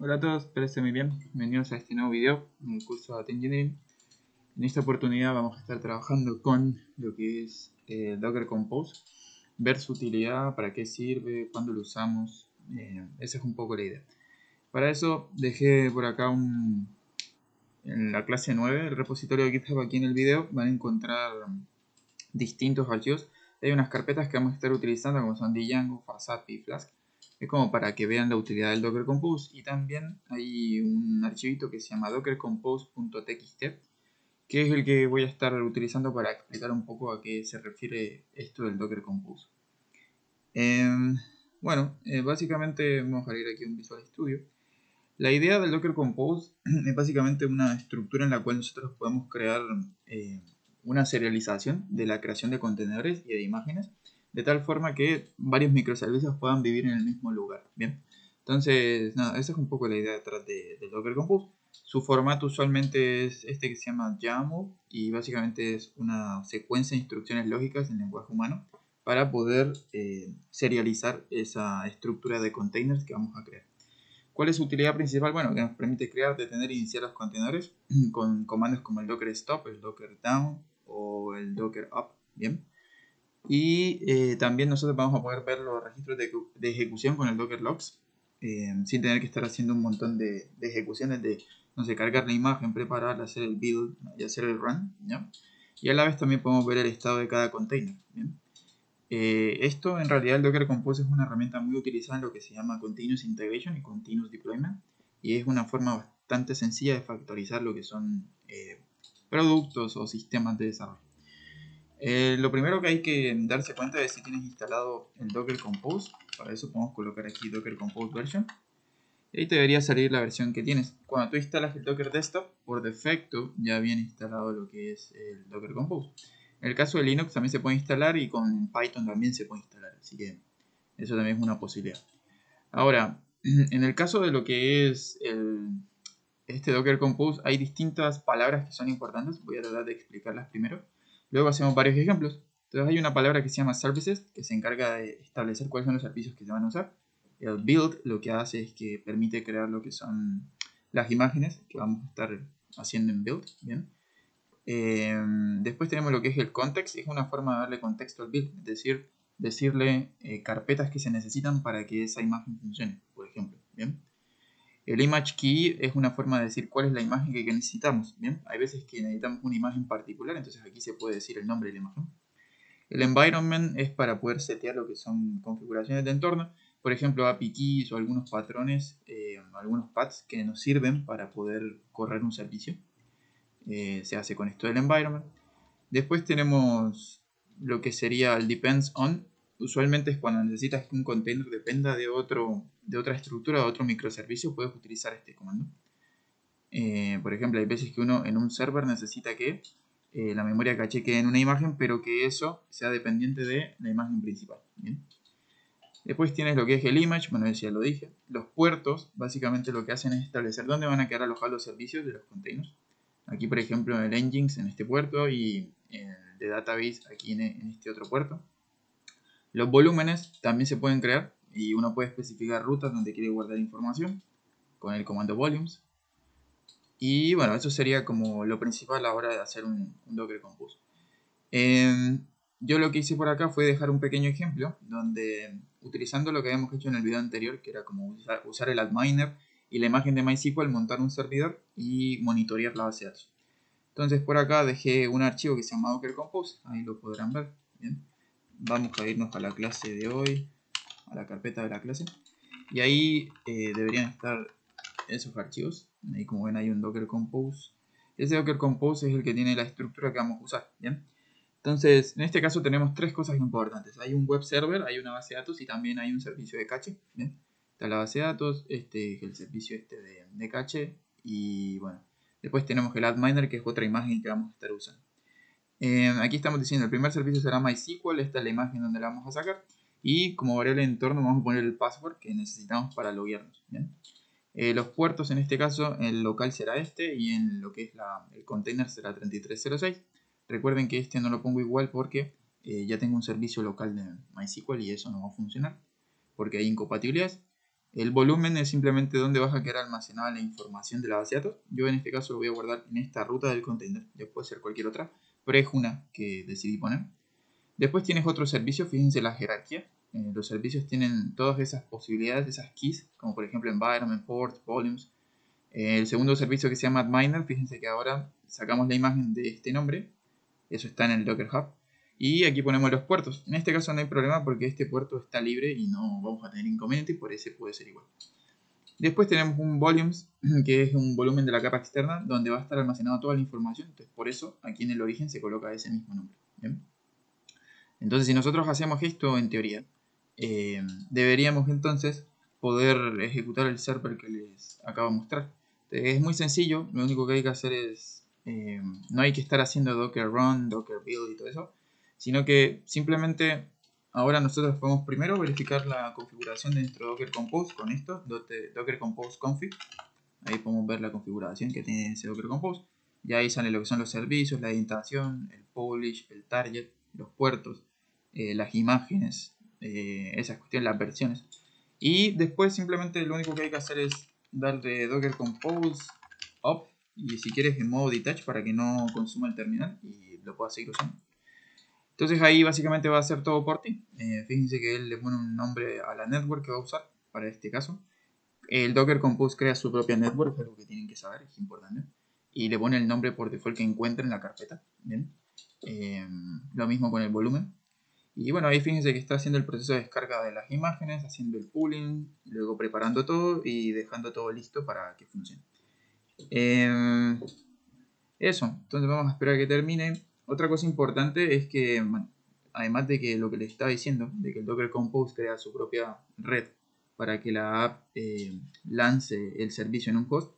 Hola a todos, espero estén muy bien. Bienvenidos a este nuevo video en el curso de Data Engineering. En esta oportunidad vamos a estar trabajando con lo que es Docker Compose, ver su utilidad, para qué sirve, cuándo lo usamos. Esa es un poco la idea. Para eso dejé por acá en la clase 9 el repositorio de GitHub. Aquí en el video van a encontrar distintos archivos. Hay unas carpetas que vamos a estar utilizando como son Django, FastApp y Flask. Es como para que vean la utilidad del Docker Compose. Y también hay un archivito que se llama dockercompose.txt, que es el que voy a estar utilizando para explicar un poco a qué se refiere esto del Docker Compose. Básicamente vamos a ir aquí a un Visual Studio. La idea del Docker Compose es básicamente una estructura en la cual nosotros podemos crear una serialización de la creación de contenedores y de imágenes, de tal forma que varios microservicios puedan vivir en el mismo lugar. Bien, entonces, nada, esa es un poco la idea detrás del Docker Compose. Su formato usualmente es este que se llama YAML y básicamente es una secuencia de instrucciones lógicas en lenguaje humano para poder serializar esa estructura de containers que vamos a crear. ¿Cuál es su utilidad principal? Bueno, que nos permite crear, detener e iniciar los contenedores con comandos como el docker stop, el docker down o el docker up. Bien. Y también nosotros vamos a poder ver los registros de ejecución con el docker logs, sin tener que estar haciendo un montón de ejecuciones de, no sé, cargar la imagen, prepararla, hacer el build y hacer el run. ¿Ya? Y a la vez también podemos ver el estado de cada container. ¿Bien? Esto en realidad el Docker Compose es una herramienta muy utilizada en lo que se llama Continuous Integration y Continuous Deployment, y es una forma bastante sencilla de factorizar lo que son productos o sistemas de desarrollo. Lo primero que hay que darse cuenta es si tienes instalado el Docker Compose. Para eso podemos colocar aquí Docker Compose Version y ahí te debería salir la versión que tienes. Cuando tú instalas el Docker Desktop, por defecto ya viene instalado lo que es el Docker Compose. En el caso de Linux también se puede instalar y con Python también se puede instalar, así que eso también es una posibilidad. Ahora, en el caso de lo que es este Docker Compose, hay distintas palabras que son importantes. Voy a tratar de explicarlas primero. Luego hacemos varios ejemplos. Entonces hay una palabra que se llama services, que se encarga de establecer cuáles son los servicios que se van a usar. El build lo que hace es que permite crear lo que son las imágenes que vamos a estar haciendo en build. Bien. Después tenemos lo que es el context, es una forma de darle contexto al build, es decir, decirle carpetas que se necesitan para que esa imagen funcione, por ejemplo. ¿Bien? El image key es una forma de decir cuál es la imagen que necesitamos. ¿Bien? Hay veces que necesitamos una imagen particular, entonces aquí se puede decir el nombre de la imagen. El environment es para poder setear lo que son configuraciones de entorno, por ejemplo API keys o algunos patrones, algunos paths que nos sirven para poder correr un servicio. Se hace con esto del environment. Después tenemos lo que sería el depends on. Usualmente es cuando necesitas que un container dependa de otra estructura, de otro microservicio, puedes utilizar este comando. Por ejemplo, hay veces que uno en un server necesita que la memoria caché quede en una imagen, pero que eso sea dependiente de la imagen principal. ¿Bien? Después tienes lo que es el image, bueno, eso ya lo dije. Los puertos, básicamente lo que hacen es establecer dónde van a quedar alojados los servicios de los containers. Aquí, por ejemplo, el Nginx en este puerto y el de Database aquí en este otro puerto. Los volúmenes también se pueden crear y uno puede especificar rutas donde quiere guardar información con el comando volumes. Y bueno, eso sería como lo principal a la hora de hacer un Docker Compose. Yo lo que hice por acá fue dejar un pequeño ejemplo donde, utilizando lo que habíamos hecho en el video anterior, que era como usar el AdMiner y la imagen de MySQL, montar un servidor y monitorear la base de datos. Entonces por acá dejé un archivo que se llama Docker Compose, ahí lo podrán ver. Bien. Vamos a irnos a la clase de hoy, a la carpeta de la clase, y ahí deberían estar esos archivos. Ahí, como ven, hay un Docker Compose. Ese Docker Compose es el que tiene la estructura que vamos a usar. Bien. Entonces, en este caso tenemos tres cosas importantes. Hay un web server, hay una base de datos y también hay un servicio de caché. ¿Bien? Está la base de datos, el servicio de caché, y bueno, después tenemos el AdMiner, que es otra imagen que vamos a estar usando. Aquí estamos diciendo, el primer servicio será MySQL, esta es la imagen donde la vamos a sacar, y como variable de entorno vamos a poner el password que necesitamos para loguearnos. ¿Bien? Los puertos, en este caso, el local será este y en lo que es el container será 3306. Recuerden que este no lo pongo igual porque ya tengo un servicio local de MySQL y eso no va a funcionar porque hay incompatibilidades. El volumen es simplemente donde vas a quedar almacenada la información de la base de datos. Yo en este caso lo voy a guardar en esta ruta del container, ya puede ser cualquier otra, pero es una que decidí poner. Después tienes otros servicios, fíjense la jerarquía. Los servicios tienen todas esas posibilidades, esas keys, como por ejemplo environment, ports, volumes. El segundo servicio que se llama adminer, fíjense que ahora sacamos la imagen de este nombre, eso está en el Docker Hub. Y aquí ponemos los puertos. En este caso no hay problema porque este puerto está libre y no vamos a tener inconveniente y por ese puede ser igual. Después tenemos un volumes, que es un volumen de la capa externa donde va a estar almacenada toda la información. Entonces por eso aquí en el origen se coloca ese mismo nombre. ¿Bien? Entonces si nosotros hacemos esto en teoría, deberíamos entonces poder ejecutar el server que les acabo de mostrar. Es muy sencillo, lo único que hay que hacer es, no hay que estar haciendo docker run, docker build y todo eso, sino que simplemente ahora nosotros podemos primero verificar la configuración de nuestro docker compose con esto, docker compose config. Ahí podemos ver la configuración que tiene ese docker compose. Y ahí sale lo que son los servicios, la indentación, el publish, el target, los puertos, las imágenes, esas cuestiones, las versiones. Y después simplemente lo único que hay que hacer es darle docker compose up, y si quieres en modo detach para que no consuma el terminal y lo puedas seguir usando. Entonces ahí básicamente va a hacer todo por ti. Fíjense que él le pone un nombre a la network que va a usar para este caso. El Docker Compose crea su propia network, es algo que tienen que saber, es importante. Y le pone el nombre por default que encuentre en la carpeta. ¿Bien? Lo mismo con el volumen. Y bueno, ahí fíjense que está haciendo el proceso de descarga de las imágenes, haciendo el pooling, luego preparando todo y dejando todo listo para que funcione. Eso, entonces vamos a esperar a que termine. Otra cosa importante es que, bueno, además de que lo que les estaba diciendo, de que el Docker Compose crea su propia red para que la app lance el servicio en un host,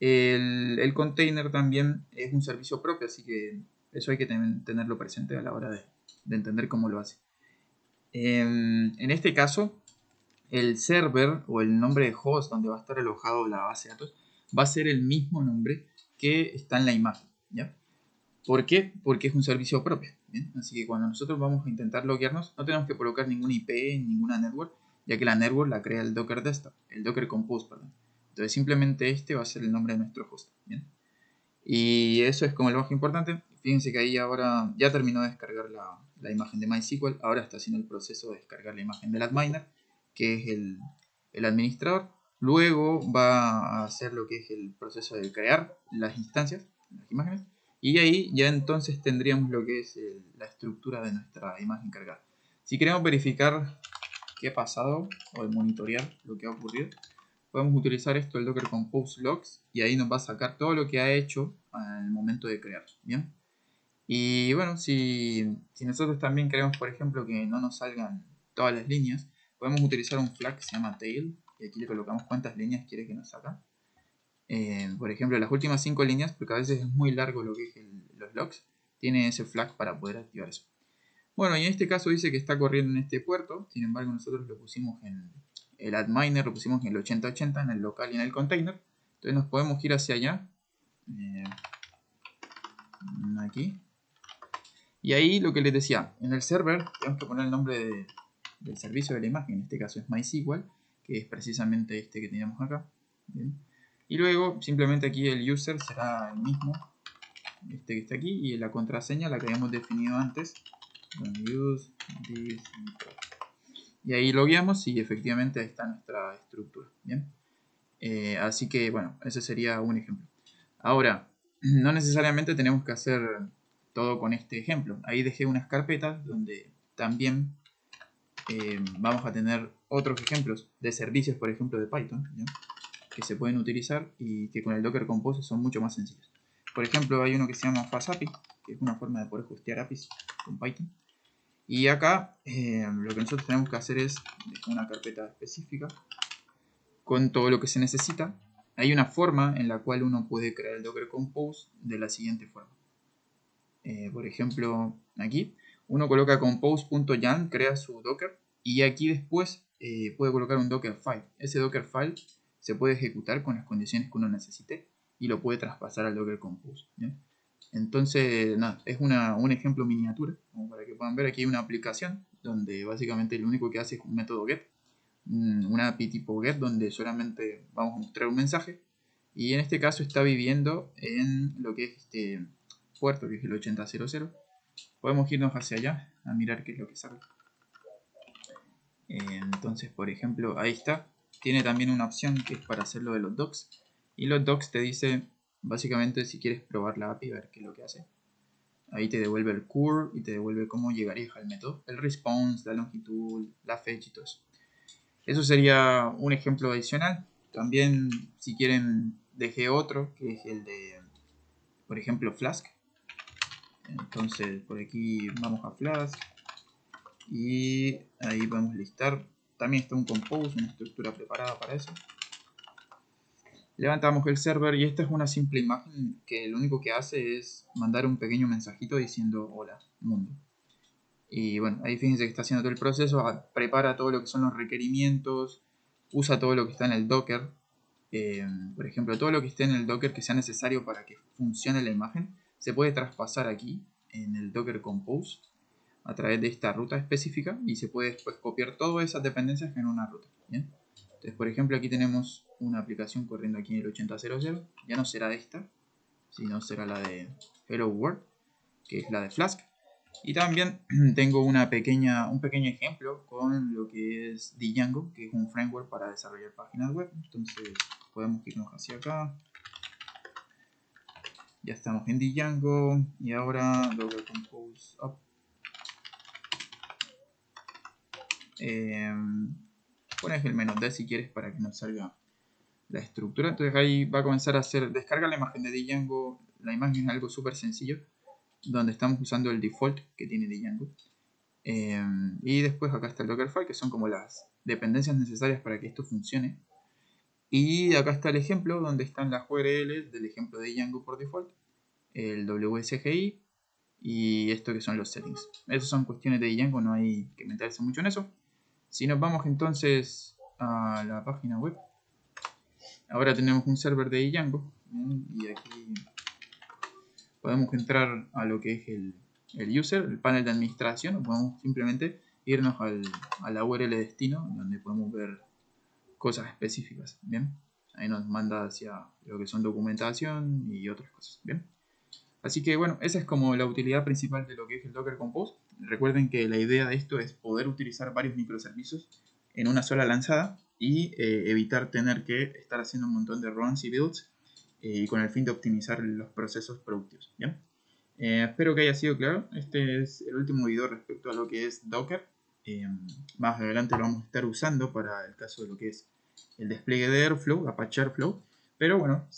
el container también es un servicio propio, así que eso hay que tenerlo presente a la hora de entender cómo lo hace. En este caso, el server o el nombre de host donde va a estar alojado la base de datos va a ser el mismo nombre que está en la imagen, ¿ya? ¿Por qué? Porque es un servicio propio, ¿bien? Así que cuando nosotros vamos a intentar loguearnos, no tenemos que colocar ninguna IP, ninguna network, ya que la network la crea el Docker Desktop, el Docker Compose, perdón. Entonces simplemente este va a ser el nombre de nuestro host, ¿bien? Y eso es como lo más importante. Fíjense que ahí ahora ya terminó de descargar la imagen de MySQL, ahora está haciendo el proceso de descargar la imagen del adminer, que es el administrador. Luego va a hacer lo que es el proceso de crear las instancias, las imágenes, y ahí ya entonces tendríamos lo que es la estructura de nuestra imagen cargada. Si queremos verificar qué ha pasado o monitorear lo que ha ocurrido, podemos utilizar esto, el Docker Compose Logs, y ahí nos va a sacar todo lo que ha hecho al momento de crear, ¿bien? Y bueno, si nosotros también queremos, por ejemplo, que no nos salgan todas las líneas, podemos utilizar un flag que se llama tail, y aquí le colocamos cuántas líneas quiere que nos saca. Por ejemplo, las últimas 5 líneas, porque a veces es muy largo lo que es los logs, tiene ese flag para poder activar eso. Bueno, y en este caso dice que está corriendo en este puerto, sin embargo nosotros lo pusimos en el adminer, lo pusimos en el 8080, en el local y en el container. Entonces nos podemos ir hacia allá, aquí. Y ahí lo que les decía, en el server tenemos que poner el nombre del servicio de la imagen, en este caso es MySQL, que es precisamente este que teníamos acá. ¿Bien? Y luego simplemente aquí el user será el mismo, este que está aquí, y la contraseña la que habíamos definido antes. Use this. Y ahí logueamos y efectivamente ahí está nuestra estructura. ¿Bien? Así que bueno, ese sería un ejemplo. Ahora, no necesariamente tenemos que hacer todo con este ejemplo. Ahí dejé unas carpetas donde también vamos a tener otros ejemplos de servicios, por ejemplo, de Python, ¿ya? Que se pueden utilizar y que con el Docker Compose son mucho más sencillos. Por ejemplo, hay uno que se llama FastAPI, que es una forma de poder hostear APIs con Python. Y acá lo que nosotros tenemos que hacer es dejar una carpeta específica con todo lo que se necesita. Hay una forma en la cual uno puede crear el Docker Compose de la siguiente forma. Por ejemplo, aquí uno coloca compose.yaml, crea su Docker y aquí después puede colocar un Dockerfile. Ese Dockerfile se puede ejecutar con las condiciones que uno necesite y lo puede traspasar al Docker Compose. ¿Bien? Entonces, nada, es un ejemplo miniatura, como para que puedan ver. Aquí hay una aplicación donde básicamente lo único que hace es un método get, una API tipo GET donde solamente vamos a mostrar un mensaje. Y en este caso está viviendo en lo que es este puerto, que es el 8000. Podemos irnos hacia allá a mirar qué es lo que sale. Entonces, por ejemplo, ahí está. Tiene también una opción que es para hacer lo de los docs. Y los docs te dice, básicamente, si quieres probar la API, a ver qué es lo que hace. Ahí te devuelve el curl y te devuelve cómo llegarías al método. El response, la longitud, la fecha y todo eso. Eso sería un ejemplo adicional. También, si quieren, dejé otro, que es el de, por ejemplo, Flask. Entonces, por aquí vamos a Flask. Y ahí podemos listar. También está un compose, una estructura preparada para eso. Levantamos el server y esta es una simple imagen que lo único que hace es mandar un pequeño mensajito diciendo hola mundo. Y bueno, ahí fíjense que está haciendo todo el proceso, prepara todo lo que son los requerimientos, usa todo lo que está en el Docker. Por ejemplo, todo lo que esté en el Docker que sea necesario para que funcione la imagen, se puede traspasar aquí en el Docker Compose a través de esta ruta específica y se puede después copiar todas esas dependencias en una ruta. ¿Bien? Entonces, por ejemplo, aquí tenemos una aplicación corriendo aquí en el 8000. Ya no será esta, sino será la de Hello World, que es la de Flask. Y también tengo un pequeño ejemplo con lo que es Django, que es un framework para desarrollar páginas web. Entonces podemos irnos hacia acá. Ya estamos en Django y ahora Docker Compose Up. Pones el menú D si quieres para que nos salga la estructura. Entonces ahí va a comenzar a hacer, descarga la imagen de Django. La imagen es algo súper sencillo, donde estamos usando el default que tiene Django. Y después acá está el Dockerfile, que son como las dependencias necesarias para que esto funcione. Y acá está el ejemplo, donde están las URLs del ejemplo de Django por default, el WSGI y esto que son los settings. Esas son cuestiones de Django, no hay que meterse mucho en eso. Si nos vamos entonces a la página web, ahora tenemos un server de Django y aquí podemos entrar a lo que es el user, el panel de administración, o podemos simplemente irnos a la URL destino, donde podemos ver cosas específicas, ¿bien? Ahí nos manda hacia lo que son documentación y otras cosas, ¿bien? Así que bueno, esa es como la utilidad principal de lo que es el Docker Compose. Recuerden que la idea de esto es poder utilizar varios microservicios en una sola lanzada y evitar tener que estar haciendo un montón de runs y builds y con el fin de optimizar los procesos productivos, ¿bien? Espero que haya sido claro. Este es el último video respecto a lo que es Docker. Más adelante lo vamos a estar usando para el caso de lo que es el despliegue de Airflow, Apache Airflow. Pero bueno,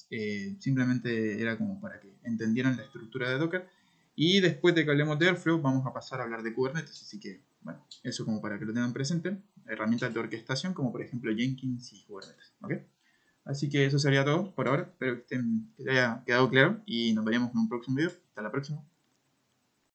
simplemente era como para que entendieran la estructura de Docker. Y después de que hablemos de Airflow, vamos a pasar a hablar de Kubernetes. Así que, bueno, eso como para que lo tengan presente. Herramientas de orquestación como por ejemplo Jenkins y Kubernetes. ¿Ok? Así que eso sería todo por ahora. Espero que les haya quedado claro y nos veremos en un próximo video. Hasta la próxima.